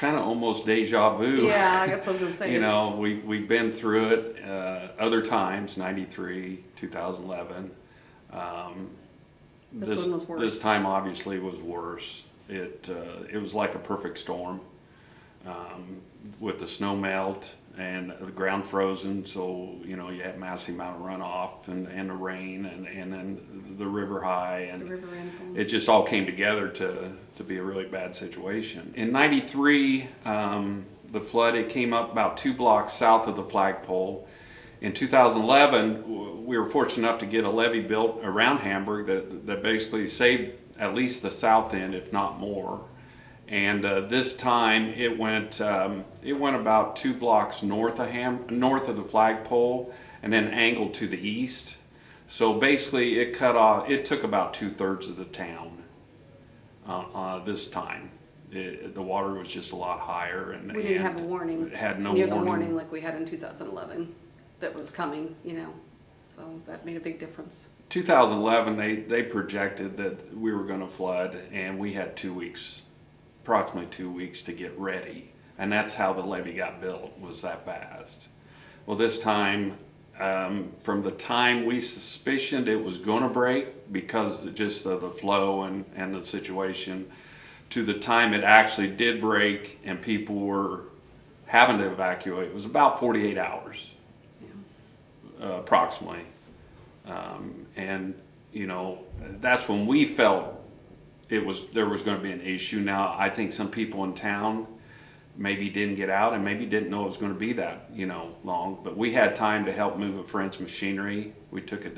kind of almost deja vu. Yeah, that's what I was gonna say. You know, we've been through it other times, 93, 2011. This one was worse. This time obviously was worse. It was like a perfect storm, with the snow melt and the ground frozen. So you know, you had massive amount of runoff and the rain and then the river high, and The river ran full. it just all came together to be a really bad situation. In 93, the flood, it came up about 2 blocks south of the flagpole. In 2011, we were fortunate enough to get a levee built around Hamburg that basically saved at least the south end, if not more. And this time it went about 2 blocks north of the flagpole, and then angled to the east. So basically, it cut off. It took about 2/3 of the town this time. The water was just a lot higher, and We didn't have a warning. Had no near warning. the warning like we had in 2011 that was coming, you know. So that made a big difference. 2011, they projected that we were going to flood, and we had 2 weeks, approximately 2 weeks to get ready. And that's how the levee got built, was that fast. Well, this time, from the time we suspicioned it was going to break because just of the flow and the situation, to the time it actually did break and people were having to evacuate, it was about 48 hours, approximately. And you know, that's when we felt there was going to be an issue. Now, I think some people in town maybe didn't get out and maybe didn't know it was going to be that, you know, long. But we had time to help move a friend's machinery. We took a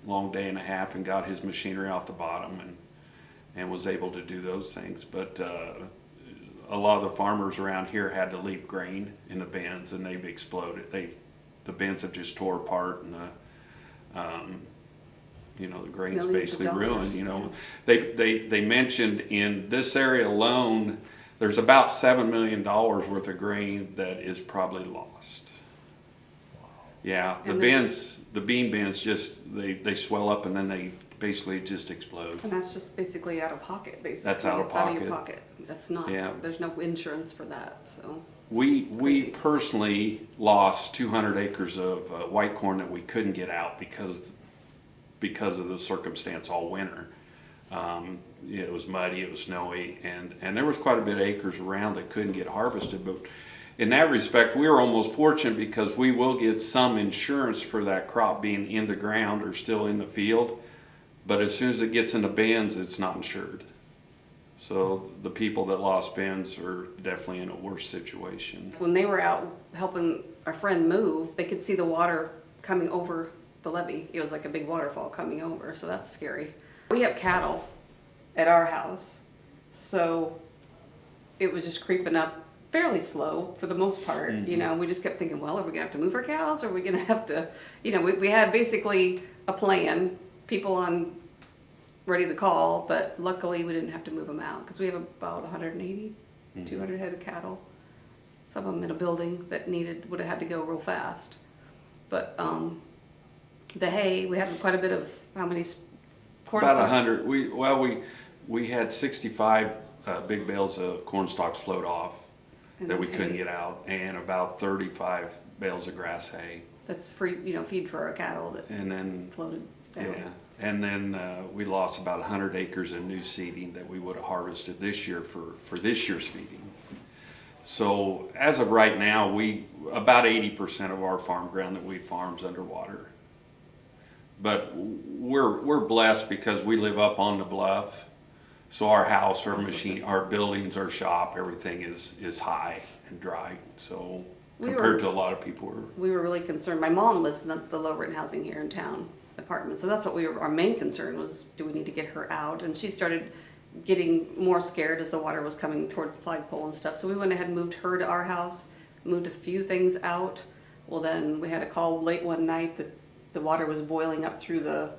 long day and a half, and got his machinery off the bottom and was able to do those things. But a lot of the farmers around here had to leave grain in the bins, and they've exploded. The bins have just tore apart, and you know, the grain's Millions of basically dollars. ruined. You know, they mentioned in this area alone, there's about $7 million worth of grain that is probably lost. Yeah, the And bean bins just they swell up and then they basically just explode. And that's just basically out of pocket, basically. That's out of It's out of your pocket. pocket. That's not, Yeah. there's no insurance for that, so. We Crazy. personally lost 200 acres of white corn that we couldn't get out because of the circumstance all winter. It was muddy, it was snowy, and there was quite a bit of acres around that couldn't get harvested. But in that respect, we were almost fortunate because we will get some insurance for that crop being in the ground or still in the field. But as soon as it gets in the bins, it's not insured. So the people that lost bins are definitely in a worse situation. When they were out helping our friend move, they could see the water coming over the levee. It was like a big waterfall coming over, so that's scary. We have cattle at our house, so it was just creeping up fairly slow for the most part. Mm-hmm. You know, we just kept thinking, well, are we gonna have to move our cows? Or are we gonna have to, you know, we had basically a plan, people on ready to call, but luckily we didn't have to move them out because we have about 180, 200 head of cattle. Some of them in a building that would have had to go real fast. But the hay, we had quite a bit of, how many corn About stalks? 100. We had 65 big bales of corn stalks float off And that we then couldn't hay. get out, and about 35 bales of grass hay. That's free, you know, feed for our cattle that And then, floated down. yeah, and then we lost about 100 acres of new seeding that we would have harvested this year for this year's feeding. So as of right now, about 80% of our farm ground that we farm is underwater. But we're blessed because we live up on the bluff. So our house, our That's machine, our buildings, our shop, everything is high and dry. So We compared were- to a lot of people, We were really concerned. My mom lives in the low rent housing here in town apartment, so that's what our main concern was, do we need to get her out? And she started getting more scared as the water was coming towards the flagpole and stuff. So we went ahead and moved her to our house, moved a few things out. Well, then we had a call late one night that the water was boiling up through the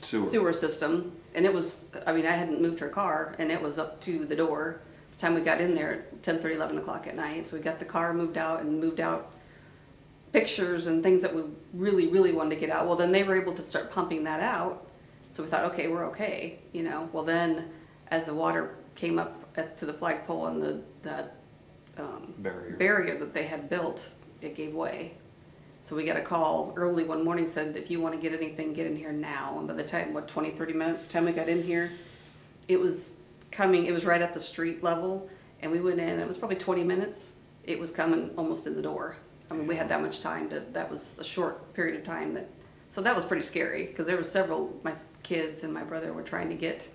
sewer system. And it was, I mean, I hadn't moved her car and it was up to the door. The time we got in there, 10:30, 11 o'clock at night. So we got the car moved out and moved out pictures and things that we really, really wanted to get out. Well, then they were able to start pumping that out. So we thought, okay, we're okay, you know. Well, then as the water came up to the flagpole and that barrier that they had built, it gave way. So we got a call early one morning, said, if you want to get anything, get in here now. And by the time, 20, 30 minutes, the time we got in here, it was coming, it was right at the street level. And we went in, it was probably 20 minutes. It was coming almost in the door. I mean, we had that much time that was a short period of time so that was pretty scary, because there were several, my kids and my brother were trying to get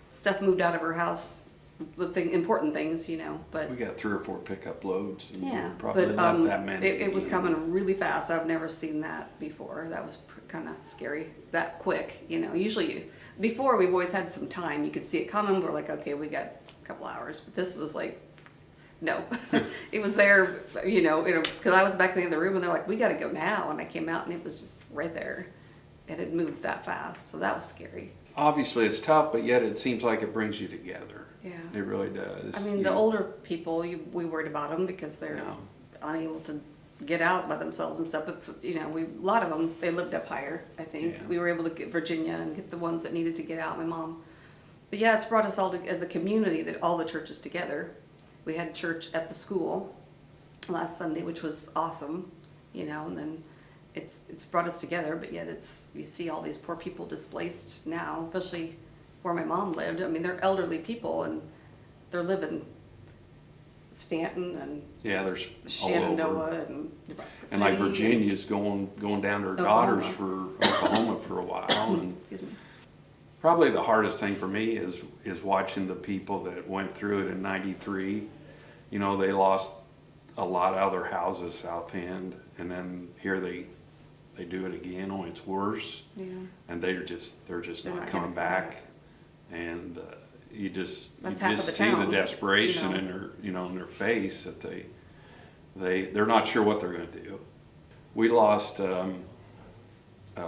stuff moved out of her house, important things, but. We got 3 or 4 pickup loads. And Yeah, probably but left that many. it was coming really fast. I've never seen that before. That was kind of scary, that quick, Usually, before we've always had some time. You could see it coming. We're like, okay, we got a couple hours. But this was like, no. It was there, because I was back in the other room and they're like, we got to go now. And I came out and it was just right there. It had moved that fast. So that was scary. Obviously, it's tough, but yet it seems like it brings you together. Yeah. It really does. I mean, the older people, we worried about them because they're Yeah. unable to get out by themselves and stuff. But a lot of them, they lived up higher. I think Yeah. we were able to get Virginia and get the ones that needed to get out. My mom. But yeah, it's brought us all as a community, that all the churches together. We had church at the school last Sunday, which was awesome. And then it's brought us together. But yet you see all these poor people displaced now, especially where my mom lived. I mean, they're elderly people and they're living Stanton and Yeah, there's all over. Shenandoah and Nebraska City. And like Virginia's going down to her daughters for Oklahoma for a while. And Excuse me. probably the hardest thing for me is watching the people that went through it in '93. They lost a lot out of their houses South End, and then here they do it again, only it's worse. Yeah. And they're just They're not not coming gonna come back. And you just That's half of the see the town, desperation in their in their face, that they're not sure what they're going to do. We lost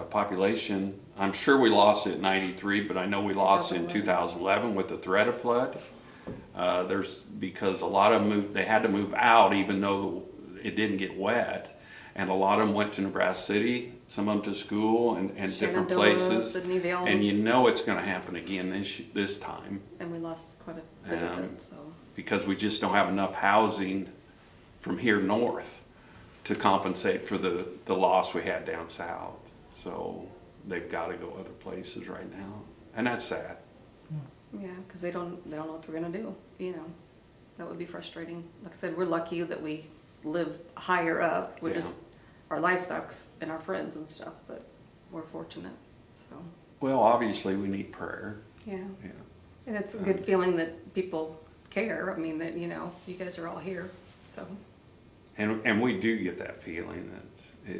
population. I'm sure we lost it in '93, but I know we lost it in 2011 with the threat of flood. Because a lot of them they had to move out even though it didn't get wet, and a lot of them went to Nebraska City, some of them to school and different Shenandoah, places. Sydney, they all- And it's going to happen again this time. And we lost quite a bit of it. So Because we just don't have enough housing from here north to compensate for the loss we had down south. So they've got to go other places right now, and that's sad. yeah, because they don't know what we're gonna do. That would be frustrating. Like I said, we're lucky that we live higher up. We're Yeah. just our livestocks and our friends and stuff, but we're fortunate. So Well, obviously we need prayer. yeah. Yeah. And it's a good feeling that people care. I mean, that, you guys are all here, so. And we do get that feeling that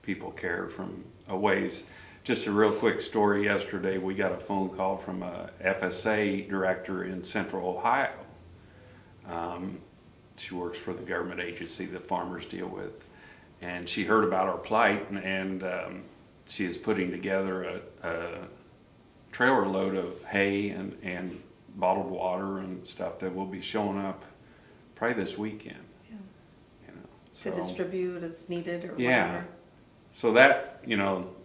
people care from a ways. Just a real quick story. Yesterday, we got a phone call from a FSA director in Central Ohio. She works for the government agency that farmers deal with. And she heard about our plight, and she is putting together a trailer load of hay and bottled water and stuff that will be showing up probably this weekend. Yeah. So, To distribute as needed or yeah. whatever. So that,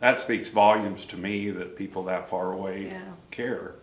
that speaks volumes to me that people that far away Yeah. care.